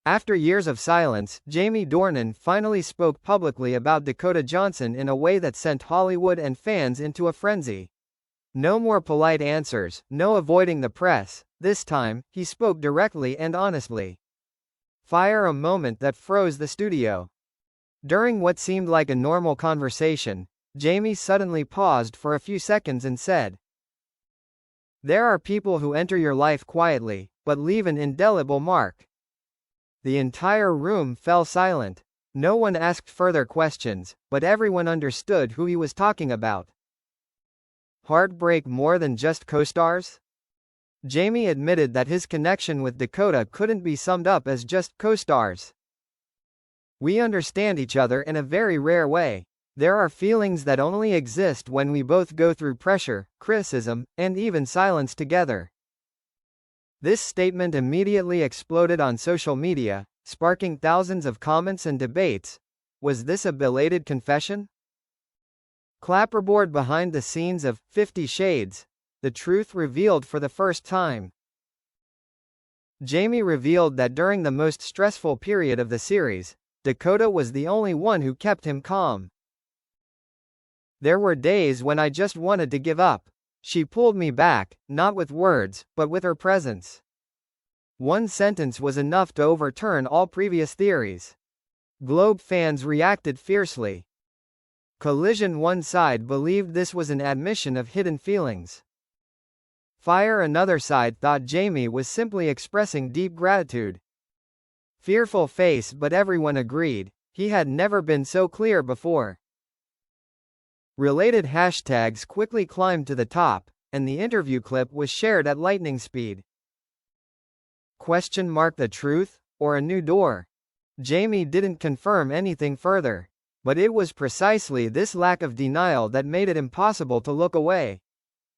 After years of silence, Jamie Dornan finally spoke publicly about Dakota Johnson in a way that sent Hollywood and fans into a frenzy. No more polite answers, no avoiding the press. This time, he spoke directly and honestly. Fire, a moment that froze the studio. During what seemed like a normal conversation, Jamie suddenly paused for a few seconds and said, "There are people who enter your life quietly, but leave an indelible mark." The entire room fell silent. No one asked further questions, but everyone understood who he was talking about. Heartbreak more than just co-stars? Jamie admitted that his connection with Dakota couldn't be summed up as just co-stars. "We understand each other in a very rare way. There are feelings that only exist when we both go through pressure, criticism, and even silence together." This statement immediately exploded on social media, sparking thousands of comments and debates. Was this a belated confession? Clapperboard behind the scenes of 50 Shades. The truth revealed for the first time. Jamie revealed that during the most stressful period of the series, Dakota was the only one who kept him calm. "There were days when I just wanted to give up. She pulled me back, not with words, but with her presence." One sentence was enough to overturn all previous theories. Globe fans reacted fiercely. Collision, one side believed this was an admission of hidden feelings. Fire, another side thought Jamie was simply expressing deep gratitude. Fearful face, but everyone agreed, he had never been so clear before. Related hashtags quickly climbed to the top, and the interview clip was shared at lightning speed. The truth, or a new door? Jamie didn't confirm anything further. But it was precisely this lack of denial that made it impossible to look away.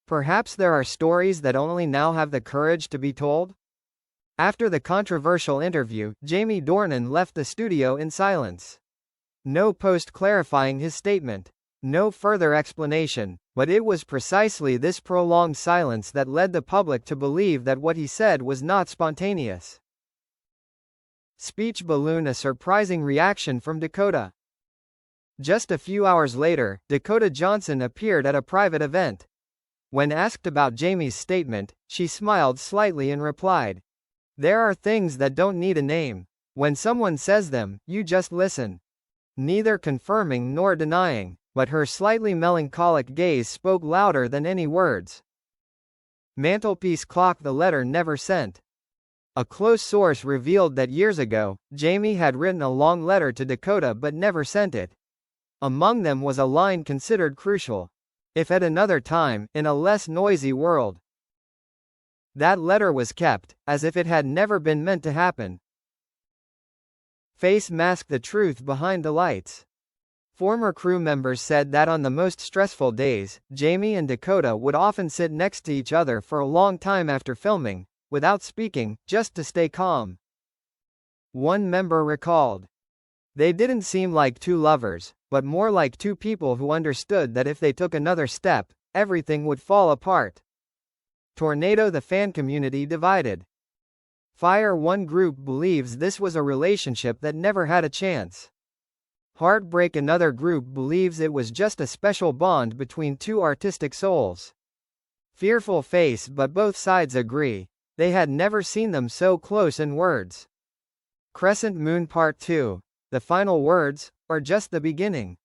Perhaps there are stories that only now have the courage to be told? After the controversial interview, Jamie Dornan left the studio in silence. No post clarifying his statement. No further explanation, but it was precisely this prolonged silence that led the public to believe that what he said was not spontaneous. Speech balloon, a surprising reaction from Dakota. Just a few hours later, Dakota Johnson appeared at a private event. When asked about Jamie's statement, she smiled slightly and replied, "There are things that don't need a name. When someone says them, you just listen." Neither confirming nor denying, but her slightly melancholic gaze spoke louder than any words. Mantelpiece clock, the letter never sent. A close source revealed that years ago, Jamie had written a long letter to Dakota but never sent it. Among them was a line considered crucial. "If at another time, in a less noisy world." That letter was kept, as if it had never been meant to happen. Face mask, the truth behind the lights. Former crew members said that on the most stressful days, Jamie and Dakota would often sit next to each other for a long time after filming, without speaking, just to stay calm. One member recalled, "They didn't seem like two lovers, but more like two people who understood that if they took another step, everything would fall apart." Tornado, the fan community divided. Fire, one group believes this was a relationship that never had a chance. Heartbreak, another group believes it was just a special bond between two artistic souls. Fearful face, but both sides agree. They had never seen them so close in words. Crescent Moon Part 2. The final words, or just the beginning?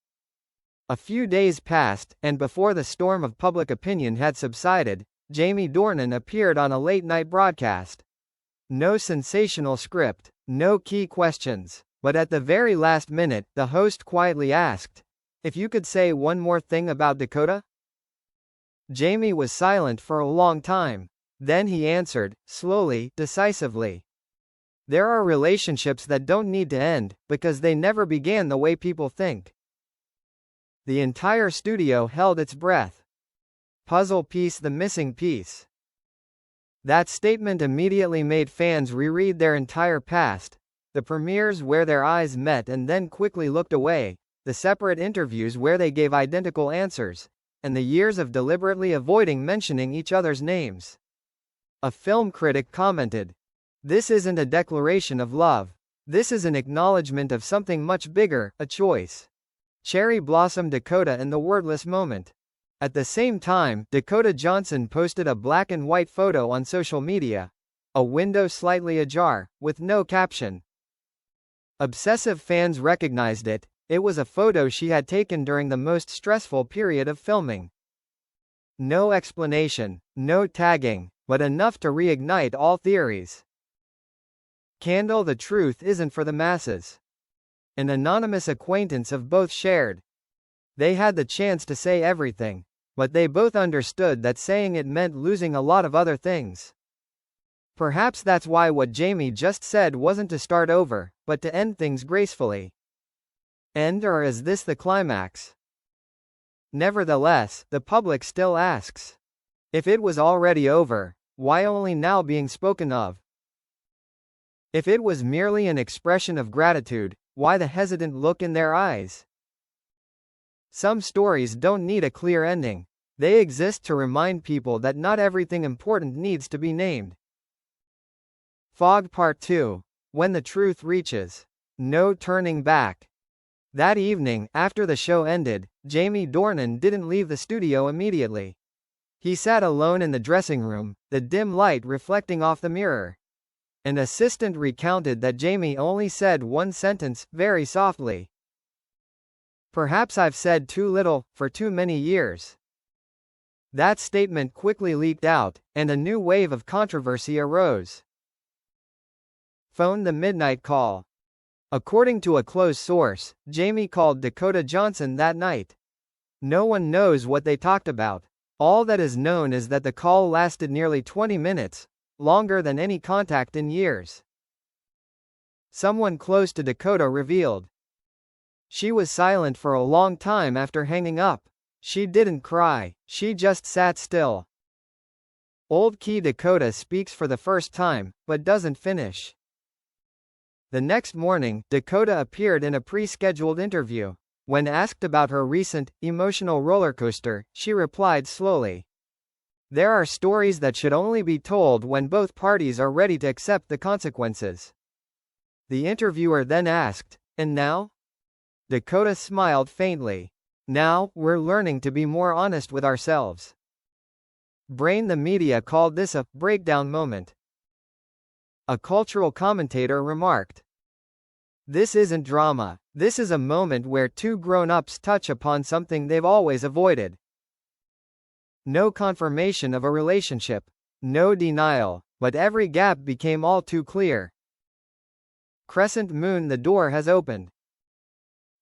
A few days passed, and before the storm of public opinion had subsided, Jamie Dornan appeared on a late-night broadcast. No sensational script, no key questions. But at the very last minute, the host quietly asked, "If you could say one more thing about Dakota?" Jamie was silent for a long time. Then he answered, slowly, decisively, "There are relationships that don't need to end, because they never began the way people think." The entire studio held its breath. Puzzle piece, the missing piece. That statement immediately made fans reread their entire past. The premieres where their eyes met and then quickly looked away, the separate interviews where they gave identical answers, and the years of deliberately avoiding mentioning each other's names. A film critic commented, "This isn't a declaration of love. This is an acknowledgement of something much bigger, a choice. Cherry Blossom Dakota and the wordless moment. At the same time, Dakota Johnson posted a black and white photo on social media. A window slightly ajar, with no caption. Obsessive fans recognized it. It was a photo she had taken during the most stressful period of filming. No explanation, no tagging, but enough to reignite all theories. Candle: the truth isn't for the masses. An anonymous acquaintance of both shared. They had the chance to say everything, but they both understood that saying it meant losing a lot of other things. Perhaps that's why what Jamie just said wasn't to start over, but to end things gracefully. End, or is this the climax? Nevertheless, the public still asks. If it was already over, why only now being spoken of? If it was merely an expression of gratitude, why the hesitant look in their eyes? Some stories don't need a clear ending. They exist to remind people that not everything important needs to be named. Fog Part 2. When the truth reaches. No turning back. That evening, after the show ended, Jamie Dornan didn't leave the studio immediately. He sat alone in the dressing room, the dim light reflecting off the mirror. An assistant recounted that Jamie only said one sentence, very softly. "Perhaps I've said too little, for too many years." That statement quickly leaked out, and a new wave of controversy arose. Phone: the midnight call. According to a close source, Jamie called Dakota Johnson that night. No one knows what they talked about. All that is known is that the call lasted nearly 20 minutes, longer than any contact in years. Someone close to Dakota revealed. She was silent for a long time after hanging up. She didn't cry, she just sat still. Old Key: Dakota speaks for the first time, but doesn't finish. The next morning, Dakota appeared in a pre-scheduled interview. When asked about her recent, emotional rollercoaster, she replied slowly. There are stories that should only be told when both parties are ready to accept the consequences. The interviewer then asked, "And now?" Dakota smiled faintly. "Now, we're learning to be more honest with ourselves." Brain: the media called this a breakdown moment. A cultural commentator remarked, "This isn't drama, this is a moment where two grown-ups touch upon something they've always avoided." No confirmation of a relationship. No denial, but every gap became all too clear. Crescent Moon: the door has opened.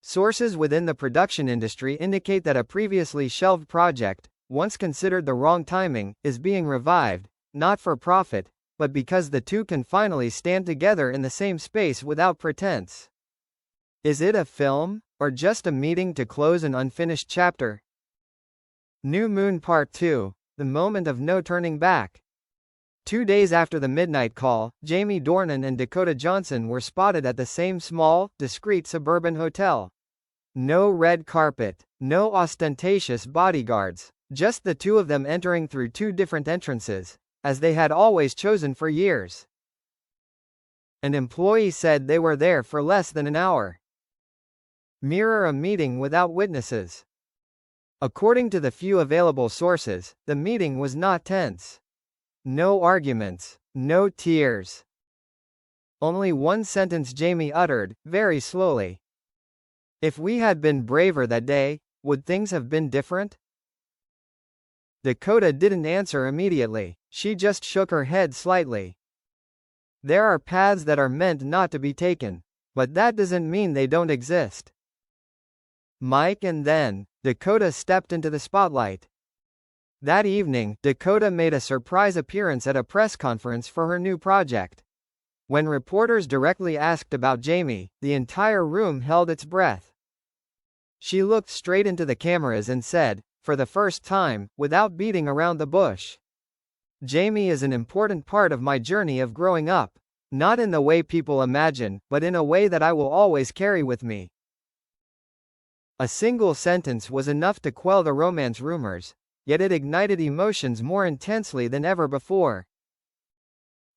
Sources within the production industry indicate that a previously shelved project, once considered the wrong timing, is being revived, not for profit, but because the two can finally stand together in the same space without pretense. Is it a film, or just a meeting to close an unfinished chapter? New Moon Part 2. The moment of no turning back. 2 days after the midnight call, Jamie Dornan and Dakota Johnson were spotted at the same small, discreet suburban hotel. No red carpet, no ostentatious bodyguards, just the two of them entering through two different entrances, as they had always chosen for years. An employee said they were there for less than an hour. Mirror: a meeting without witnesses. According to the few available sources, the meeting was not tense. No arguments, no tears. Only one sentence Jamie uttered, very slowly. "If we had been braver that day, would things have been different?" Dakota didn't answer immediately, she just shook her head slightly. There are paths that are meant not to be taken, but that doesn't mean they don't exist. Mike: and then, Dakota stepped into the spotlight. That evening, Dakota made a surprise appearance at a press conference for her new project. When reporters directly asked about Jamie, the entire room held its breath. She looked straight into the cameras and said, for the first time, without beating around the bush, "Jamie is an important part of my journey of growing up. Not in the way people imagine, but in a way that I will always carry with me." A single sentence was enough to quell the romance rumors, yet it ignited emotions more intensely than ever before.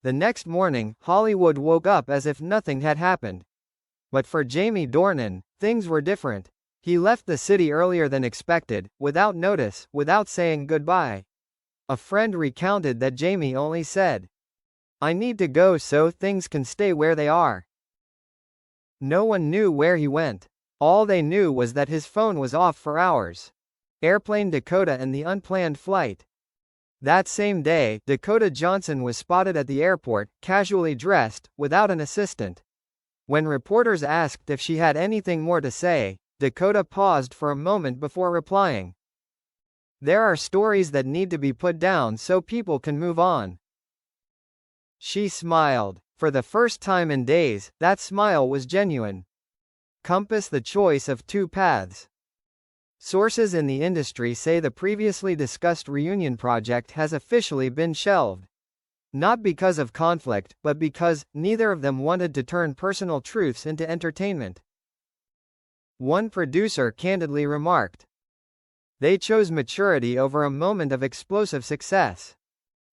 The next morning, Hollywood woke up as if nothing had happened. But for Jamie Dornan, things were different. He left the city earlier than expected, without notice, without saying goodbye. A friend recounted that Jamie only said, "I need to go so things can stay where they are." No one knew where he went. All they knew was that his phone was off for hours. Airplane Dakota and the unplanned flight. That same day, Dakota Johnson was spotted at the airport, casually dressed, without an assistant. When reporters asked if she had anything more to say, Dakota paused for a moment before replying. "There are stories that need to be put down so people can move on." She smiled. For the first time in days, that smile was genuine. Compass the choice of two paths. Sources in the industry say the previously discussed reunion project has officially been shelved. Not because of conflict, but because neither of them wanted to turn personal truths into entertainment. One producer candidly remarked, "They chose maturity over a moment of explosive success."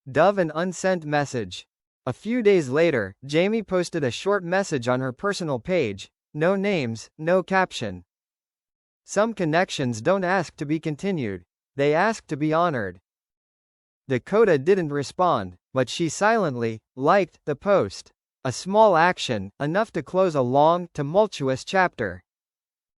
Dove an unsent message. A few days later, Jamie posted a short message on her personal page. No names, no caption. Some connections don't ask to be continued. They ask to be honored. Dakota didn't respond, but she silently liked the post. A small action, enough to close a long, tumultuous chapter.